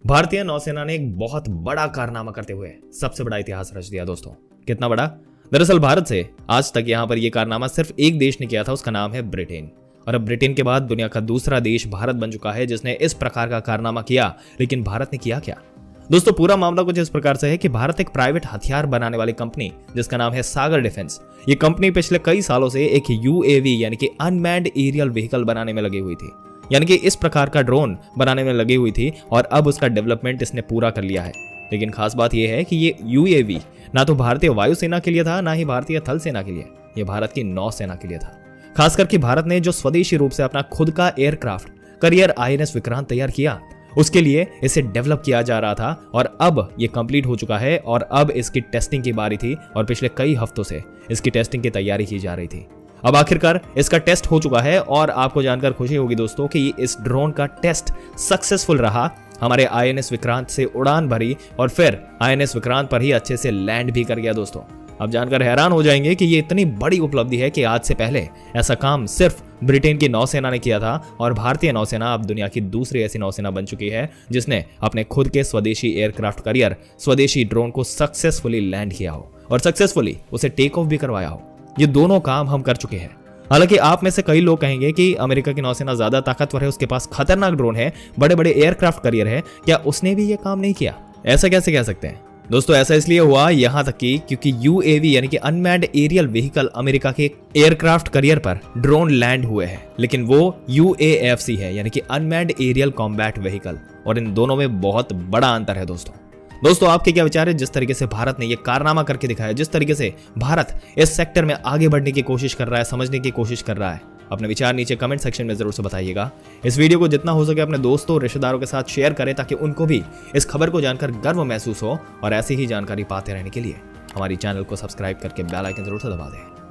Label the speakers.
Speaker 1: भारतीय नौसेना ने एक बहुत बड़ा कारनामा करते हुए सबसे बड़ा इतिहास रच दिया दोस्तों। कितना बड़ा? दरअसल भारत से आज तक यहाँ पर यह कारनामा सिर्फ एक देश ने किया था, उसका नाम है ब्रिटेन। और अब ब्रिटेन के बाद दुनिया का दूसरा देश भारत बन चुका है जिसने इस प्रकार का कारनामा किया। लेकिन भारत ने किया क्या दोस्तों? पूरा मामला कुछ इस प्रकार से है कि भारत एक प्राइवेट हथियार बनाने वाली कंपनी जिसका नाम है सागर डिफेंस, ये कंपनी पिछले कई सालों से एक यूएवी यानी कि अनमैन्ड एरियल व्हीकल बनाने में लगी हुई थी, यानी कि इस प्रकार का ड्रोन बनाने में लगी हुई थी और अब उसका डेवलपमेंट इसने पूरा कर लिया है। लेकिन खास बात यह है कि ये यूएवी ना तो भारतीय वायुसेना के लिए था, ना ही भारतीय थल सेना के लिए, ये भारत की नौसेना के लिए था। खास करके भारत ने जो स्वदेशी रूप से अपना खुद का एयरक्राफ्ट करियर आईएनएस विक्रांत तैयार किया, उसके लिए इसे डेवलप किया जा रहा था और अब ये कंप्लीट हो चुका है और अब इसकी टेस्टिंग की बारी थी और पिछले कई हफ्तों से इसकी टेस्टिंग की तैयारी की जा रही थी। अब आखिरकार इसका टेस्ट हो चुका है और आपको जानकर खुशी होगी दोस्तों कि इस ड्रोन का टेस्ट सक्सेसफुल रहा। हमारे आईएनएस विक्रांत से उड़ान भरी और फिर आईएनएस विक्रांत पर ही अच्छे से लैंड भी कर गया दोस्तों। अब जानकर हैरान हो जाएंगे कि ये इतनी बड़ी उपलब्धि है कि आज से पहले ऐसा काम सिर्फ ब्रिटेन की नौसेना ने किया था और भारतीय नौसेना अब दुनिया की दूसरी ऐसी नौसेना बन चुकी है जिसने अपने खुद के स्वदेशी एयरक्राफ्ट करियर स्वदेशी ड्रोन को सक्सेसफुली लैंड किया हो और सक्सेसफुली उसे टेक ऑफ भी करवाया हो। ये दोनों काम हम कर चुके हैं। हालांकि आप में से कई लोग कहेंगे कि अमेरिका की नौसेना ज्यादा ताकतवर है, उसके पास खतरनाक ड्रोन है, बड़े बड़े एयरक्राफ्ट करियर है, क्या उसने भी ये काम नहीं किया? ऐसा कैसे कह सकते हैं दोस्तों? ऐसा इसलिए हुआ यहां तक कि क्योंकि यूएवी यानी कि अनमैन्ड एरियल व्हीकल अमेरिका के एयरक्राफ्ट करियर पर ड्रोन लैंड हुए हैं, लेकिन वो यूएएफसी है यानी कि अनमैन्ड एरियल कॉम्बैट व्हीकल, और इन दोनों में बहुत बड़ा अंतर है दोस्तों आपके क्या विचार है? जिस तरीके से भारत ने यह कारनामा करके दिखाया, जिस तरीके से भारत इस सेक्टर में आगे बढ़ने की कोशिश कर रहा है, समझने की कोशिश कर रहा है, अपने विचार नीचे कमेंट सेक्शन में जरूर से बताइएगा। इस वीडियो को जितना हो सके अपने दोस्तों और रिश्तेदारों के साथ शेयर करें ताकि उनको भी इस खबर को जानकर गर्व महसूस हो और ऐसी ही जानकारी पाते रहने के लिए हमारी चैनल को सब्सक्राइब करके बेल आइकन जरूर से दबा दें।